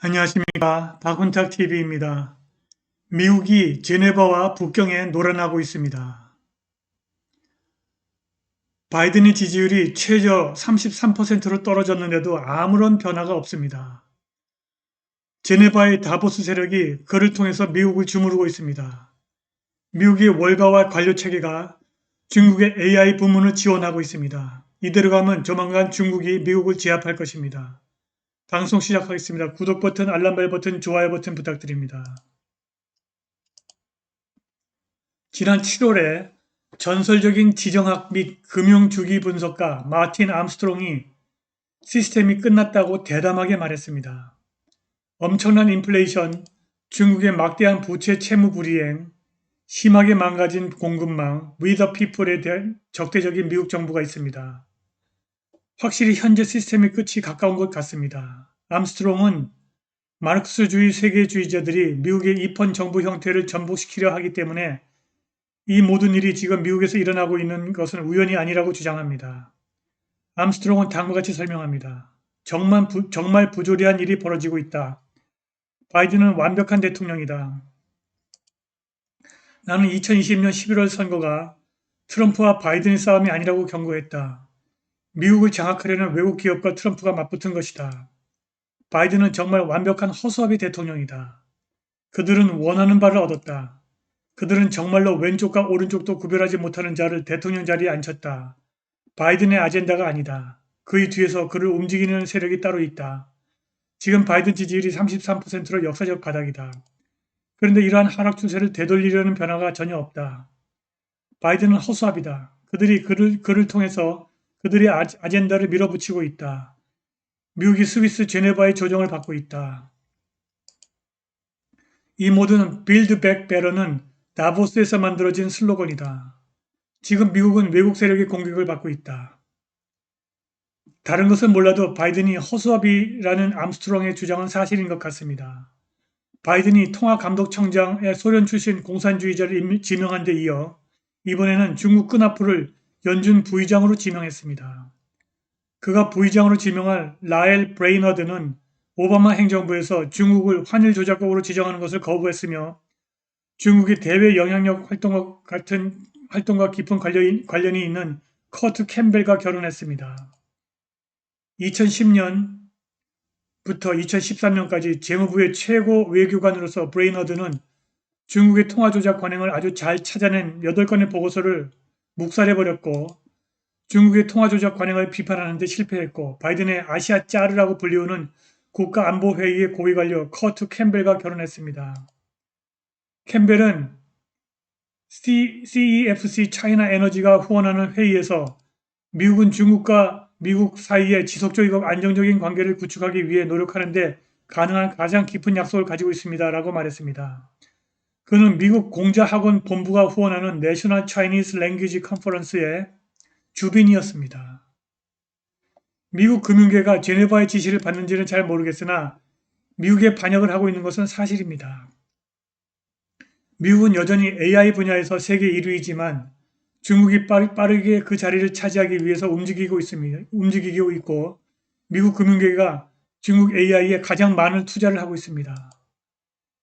안녕하십니까. 박훈탁TV입니다. 미국이 제네바와 북경에 노란하고 있습니다. 바이든의 지지율이 최저 33%로 떨어졌는데도 아무런 변화가 없습니다. 제네바의 다보스 세력이 그를 통해서 미국을 주무르고 있습니다. 미국의 월가와 관료체계가 중국의 AI 부문을 지원하고 있습니다. 이대로 가면 조만간 중국이 미국을 제압할 것입니다. 방송 시작하겠습니다. 구독 버튼, 알람벨 버튼, 좋아요 버튼 부탁드립니다. 지난 7월에 전설적인 지정학 및 금융주기 분석가 마틴 암스트롱이 시스템이 끝났다고 대담하게 말했습니다. 엄청난 인플레이션, 중국의 막대한 부채 채무 불이행, 심하게 망가진 공급망, We the People에 대한 적대적인 미국 정부가 있습니다. 확실히 현재 시스템의 끝이 가까운 것 같습니다. 암스트롱은 마르크스주의 세계주의자들이 미국의 입헌 정부 형태를 전복시키려 하기 때문에 이 모든 일이 지금 미국에서 일어나고 있는 것은 우연이 아니라고 주장합니다. 암스트롱은 다음과 같이 설명합니다. 정말 부조리한 일이 벌어지고 있다. 바이든은 완벽한 대통령이다. 나는 2020년 11월 선거가 트럼프와 바이든의 싸움이 아니라고 경고했다. 미국을 장악하려는 외국 기업과 트럼프가 맞붙은 것이다. 바이든은 정말 완벽한 허수아비 대통령이다. 그들은 원하는 바를 얻었다. 그들은 정말로 왼쪽과 오른쪽도 구별하지 못하는 자를 대통령 자리에 앉혔다. 바이든의 아젠다가 아니다. 그의 뒤에서 그를 움직이는 세력이 따로 있다. 지금 바이든 지지율이 33%로 역사적 바닥이다. 그런데 이러한 하락 추세를 되돌리려는 변화가 전혀 없다. 바이든은 허수아비다. 그들이 그를 통해서 그들의 아젠다를 밀어붙이고 있다. 미국이 스위스 제네바의 조정을 받고 있다. 이 모든 빌드 백 베러는 다보스에서 만들어진 슬로건이다. 지금 미국은 외국 세력의 공격을 받고 있다. 다른 것은 몰라도 바이든이 허수아비라는 암스트롱의 주장은 사실인 것 같습니다. 바이든이 통화감독청장의 소련 출신 공산주의자를 지명한 데 이어 이번에는 중국 끈앞풀을 연준 부의장으로 지명했습니다. 그가 부의장으로 지명할 라엘 브레이너드는 오바마 행정부에서 중국을 환율 조작국으로 지정하는 것을 거부했으며 중국의 대외 영향력 활동과 깊은 관련이 있는 커트 캠벨과 결혼했습니다. 2010년부터 2013년까지 재무부의 최고 외교관으로서 브레이너드는 중국의 통화조작 관행을 아주 잘 찾아낸 8건의 보고서를 묵살해버렸고 중국의 통화조작 관행을 비판하는 데 실패했고 바이든의 아시아 짜르라고 불리우는 국가안보회의의 고위관료 커트 캠벨과 결혼했습니다. 캠벨은 CEFC 차이나 에너지가 후원하는 회의에서 미국은 중국과 미국 사이에 지속적이고 안정적인 관계를 구축하기 위해 노력하는데 가능한 가장 깊은 약속을 가지고 있습니다. 라고 말했습니다. 그는 미국 공자학원 본부가 후원하는 내셔널 차이니스 랭귀지 컨퍼런스의 주빈이었습니다. 미국 금융계가 제네바의 지시를 받는지는 잘 모르겠으나 미국에 반역을 하고 있는 것은 사실입니다. 미국은 여전히 AI 분야에서 세계 1위이지만 중국이 빠르게 그 자리를 차지하기 위해서 움직이고 있고 미국 금융계가 중국 AI에 가장 많은 투자를 하고 있습니다.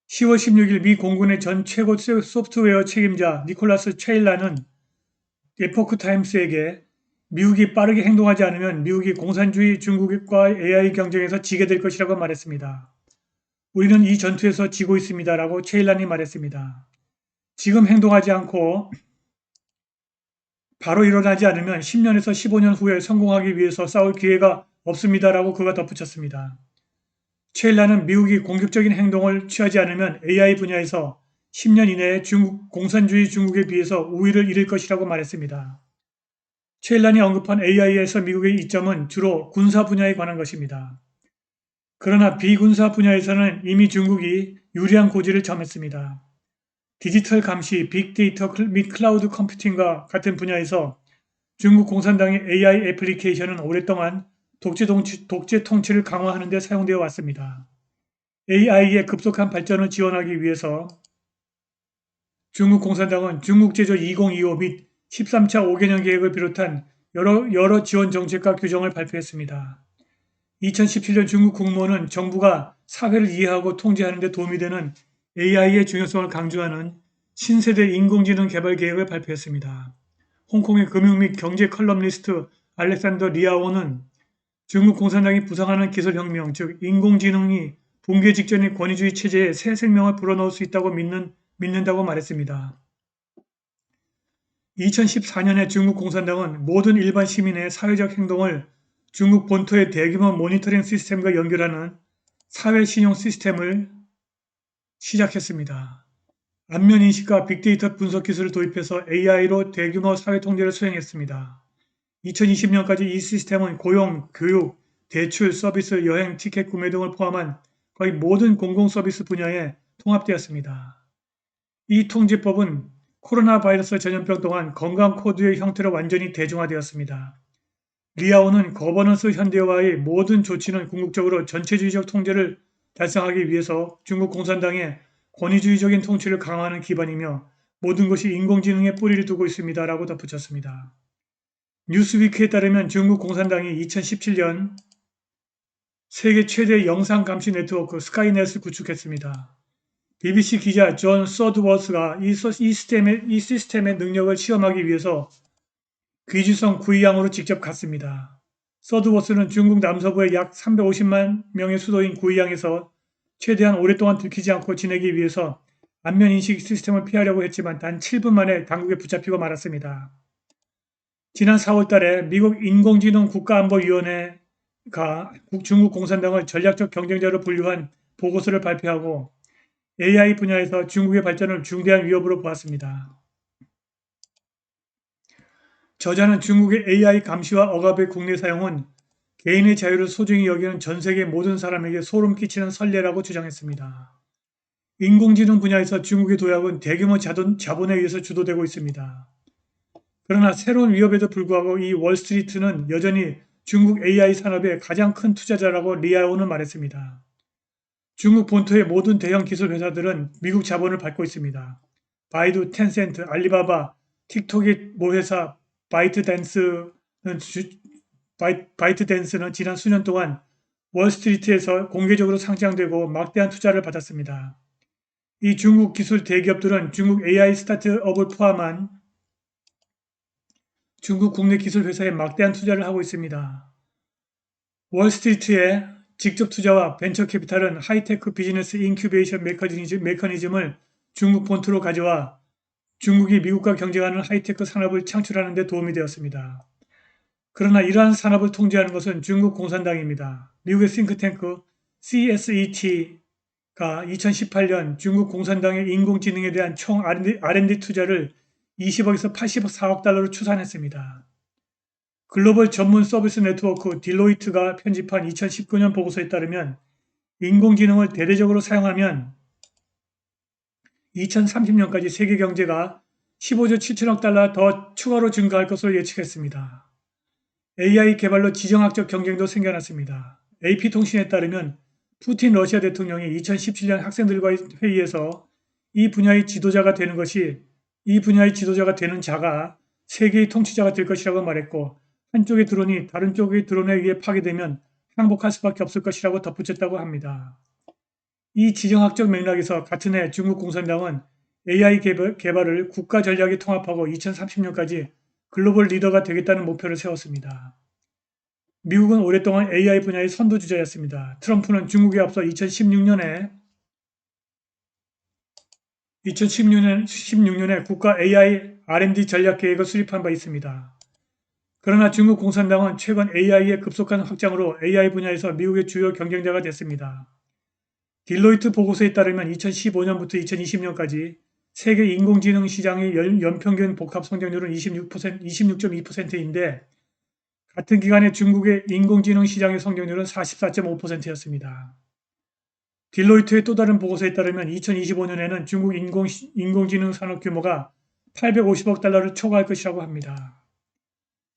10월 16일 미 공군의 전 최고 소프트웨어 책임자 니콜라스 체일라는 에포크타임스에게 미국이 빠르게 행동하지 않으면 미국이 공산주의 중국과 AI 경쟁에서 지게 될 것이라고 말했습니다. 우리는 이 전투에서 지고 있습니다. 라고 체일란이 말했습니다. 지금 행동하지 않고 바로 일어나지 않으면 10년에서 15년 후에 성공하기 위해서 싸울 기회가 없습니다. 라고 그가 덧붙였습니다. 체일란은 미국이 공격적인 행동을 취하지 않으면 AI 분야에서 10년 이내에 공산주의 중국에 비해서 우위를 잃을 것이라고 말했습니다. 체일란이 언급한 AI에서 미국의 이점은 주로 군사 분야에 관한 것입니다. 그러나 비군사 분야에서는 이미 중국이 유리한 고지를 점했습니다. 디지털 감시, 빅데이터 및 클라우드 컴퓨팅과 같은 분야에서 중국 공산당의 AI 애플리케이션은 오랫동안 독재 통치를 강화하는 데 사용되어 왔습니다. AI의 급속한 발전을 지원하기 위해서 중국 공산당은 중국제조 2025 및 13차 5개년 계획을 비롯한 여러 지원 정책과 규정을 발표했습니다. 2017년 중국 국무원은 정부가 사회를 이해하고 통제하는 데 도움이 되는 AI의 중요성을 강조하는 신세대 인공지능 개발 계획을 발표했습니다. 홍콩의 금융 및 경제 컬럼니스트 알렉산더 리아오는 중국 공산당이 부상하는 기술혁명, 즉 인공지능이 붕괴 직전의 권위주의 체제에 새 생명을 불어넣을 수 있다고 믿는다고 말했습니다. 2014년에 중국 공산당은 모든 일반 시민의 사회적 행동을 중국 본토의 대규모 모니터링 시스템과 연결하는 사회신용 시스템을 시작했습니다. 안면인식과 빅데이터 분석 기술을 도입해서 AI로 대규모 사회 통제를 수행했습니다. 2020년까지 이 시스템은 고용, 교육, 대출, 서비스, 여행, 티켓 구매 등을 포함한 거의 모든 공공 서비스 분야에 통합되었습니다. 이 통제법은 코로나 바이러스 전염병 동안 건강 코드의 형태로 완전히 대중화되었습니다. 리아오는 거버넌스 현대화의 모든 조치는 궁극적으로 전체주의적 통제를 달성하기 위해서 중국 공산당의 권위주의적인 통치를 강화하는 기반이며 모든 것이 인공지능에 뿌리를 두고 있습니다. 라고 덧붙였습니다. 뉴스위크에 따르면 중국 공산당이 2017년 세계 최대 영상 감시 네트워크 스카이넷을 구축했습니다. BBC 기자 존 서드워스가 이 시스템의 능력을 시험하기 위해서 귀주성 구이양으로 직접 갔습니다. 서드워스는 중국 남서부의 약 350만 명의 수도인 구이양에서 최대한 오랫동안 들키지 않고 지내기 위해서 안면인식 시스템을 피하려고 했지만 단 7분 만에 당국에 붙잡히고 말았습니다. 지난 4월 달에 미국 인공지능 국가안보위원회가 중국 공산당을 전략적 경쟁자로 분류한 보고서를 발표하고 AI 분야에서 중국의 발전을 중대한 위협으로 보았습니다. 저자는 중국의 AI 감시와 억압의 국내 사용은 개인의 자유를 소중히 여기는 전 세계 모든 사람에게 소름 끼치는 선례라고 주장했습니다. 인공지능 분야에서 중국의 도약은 대규모 자본에 의해서 주도되고 있습니다. 그러나 새로운 위협에도 불구하고 이 월스트리트는 여전히 중국 AI 산업의 가장 큰 투자자라고 리아오는 말했습니다. 중국 본토의 모든 대형 기술 회사들은 미국 자본을 받고 있습니다. 바이두, 텐센트, 알리바바, 틱톡의 모회사 바이트댄스는 지난 수년 동안 월스트리트에서 공개적으로 상장되고 막대한 투자를 받았습니다. 이 중국 기술 대기업들은 중국 AI 스타트업을 포함한 중국 국내 기술 회사에 막대한 투자를 하고 있습니다. 월스트리트의 직접 투자와 벤처 캐피탈은 하이테크 비즈니스 인큐베이션 메커니즘을 중국 본토로 가져와 중국이 미국과 경쟁하는 하이테크 산업을 창출하는 데 도움이 되었습니다. 그러나 이러한 산업을 통제하는 것은 중국 공산당입니다. 미국의 싱크탱크 CSET가 2018년 중국 공산당의 인공지능에 대한 총 R&D 투자를 20억에서 84억 달러로 추산했습니다. 글로벌 전문 서비스 네트워크 딜로이트가 편집한 2019년 보고서에 따르면 인공지능을 대대적으로 사용하면 2030년까지 세계 경제가 15조 7천억 달러 더 추가로 증가할 것으로 예측했습니다. AI 개발로 지정학적 경쟁도 생겨났습니다. AP통신에 따르면 푸틴 러시아 대통령이 2017년 학생들과의 회의에서 이 분야의 지도자가 되는 자가 세계의 통치자가 될 것이라고 말했고 한쪽의 드론이 다른 쪽의 드론에 의해 파괴되면 항복할 수밖에 없을 것이라고 덧붙였다고 합니다. 이 지정학적 맥락에서 같은 해 중국 공산당은 AI 개발을 국가 전략에 통합하고 2030년까지 글로벌 리더가 되겠다는 목표를 세웠습니다. 미국은 오랫동안 AI 분야의 선두주자였습니다. 트럼프는 중국에 앞서 2016년에 국가 AI R&D 전략 계획을 수립한 바 있습니다. 그러나 중국 공산당은 최근 AI의 급속한 확장으로 AI 분야에서 미국의 주요 경쟁자가 됐습니다. 딜로이트 보고서에 따르면 2015년부터 2020년까지 세계 인공지능 시장의 연평균 복합 성장률은 26.2%인데 같은 기간에 중국의 인공지능 시장의 성장률은 44.5%였습니다. 딜로이트의 또 다른 보고서에 따르면 2025년에는 중국 인공지능 산업 규모가 850억 달러를 초과할 것이라고 합니다.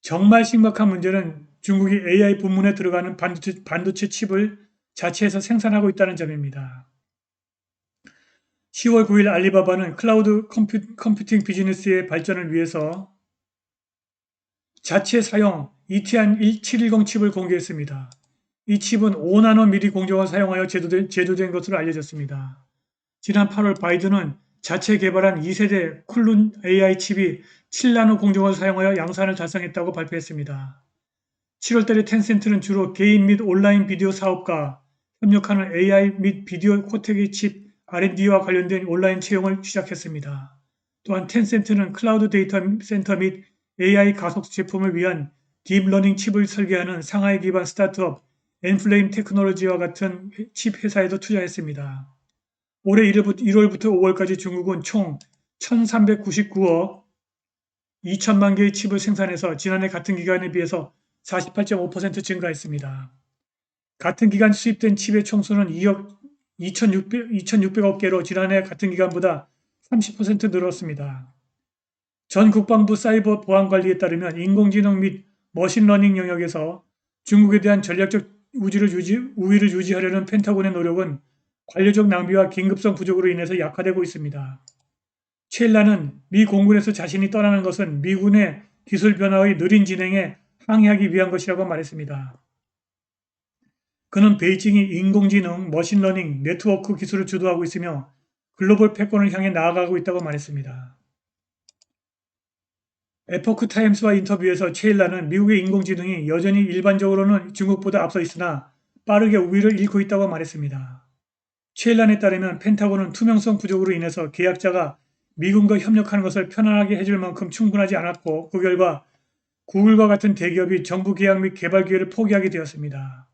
정말 심각한 문제는 중국이 AI 부문에 들어가는 반도체 칩을 자체에서 생산하고 있다는 점입니다. 10월 9일 알리바바는 클라우드 컴퓨팅 비즈니스의 발전을 위해서 자체 사용 ETN 710 칩을 공개했습니다. 이 칩은 5나노미리 공정을 사용하여 제조된 것으로 알려졌습니다. 지난 8월 바이든은 자체 개발한 2세대 쿨룬 AI 칩이 7나노 공정을 사용하여 양산을 달성했다고 발표했습니다. 7월달에 텐센트는 주로 개인 및 온라인 비디오 사업과 협력하는 AI 및 비디오 코텍의 칩 R&D와 관련된 온라인 채용을 시작했습니다. 또한 텐센트는 클라우드 데이터 센터 및 AI 가속 제품을 위한 딥러닝 칩을 설계하는 상하이 기반 스타트업 엔플레임 테크놀로지와 같은 칩 회사에도 투자했습니다. 올해 1월부터 5월까지 중국은 총 1399억 2천만 개의 칩을 생산해서 지난해 같은 기간에 비해서 48.5% 증가했습니다. 같은 기간 수입된 칩의 총수는 2,600억 개로 지난해 같은 기간보다 30% 늘었습니다. 전 국방부 사이버 보안관리에 따르면 인공지능 및 머신러닝 영역에서 중국에 대한 전략적 우위를 유지하려는 펜타곤의 노력은 관료적 낭비와 긴급성 부족으로 인해서 약화되고 있습니다. 첼라는 미 공군에서 자신이 떠나는 것은 미군의 기술 변화의 느린 진행에 항의하기 위한 것이라고 말했습니다. 그는 베이징이 인공지능, 머신러닝, 네트워크 기술을 주도하고 있으며 글로벌 패권을 향해 나아가고 있다고 말했습니다. 에포크 타임스와 인터뷰에서 체일라는 미국의 인공지능이 여전히 일반적으로는 중국보다 앞서 있으나 빠르게 우위를 잃고 있다고 말했습니다. 체일란에 따르면 펜타곤은 투명성 부족으로 인해서 계약자가 미군과 협력하는 것을 편안하게 해줄 만큼 충분하지 않았고 그 결과 구글과 같은 대기업이 정부 계약 및 개발 기회를 포기하게 되었습니다.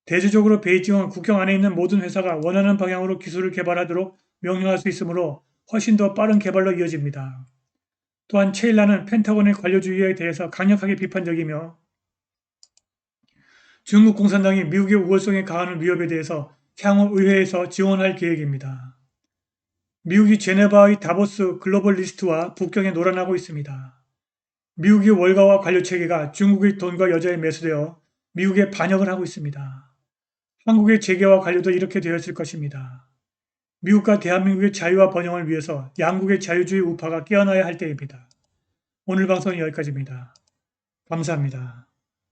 대체적으로 베이징은 국경 안에 있는 모든 회사가 원하는 방향으로 기술을 개발하도록 명령할 수 있으므로 훨씬 더 빠른 개발로 이어집니다. 또한 체일라는 펜타곤의 관료주의에 대해서 강력하게 비판적이며 중국 공산당이 미국의 우월성에 가하는 위협에 대해서 향후 의회에서 지원할 계획입니다. 미국이 제네바의 다보스 글로벌 리스트와 북경에 놀아나고 있습니다. 미국의 월가와 관료체계가 중국의 돈과 여자에 매수되어 미국에 반역을 하고 있습니다. 한국의 재계와 관료도 이렇게 되었을 것입니다. 미국과 대한민국의 자유와 번영을 위해서 양국의 자유주의 우파가 깨어나야 할 때입니다. 오늘 방송은 여기까지입니다. 감사합니다.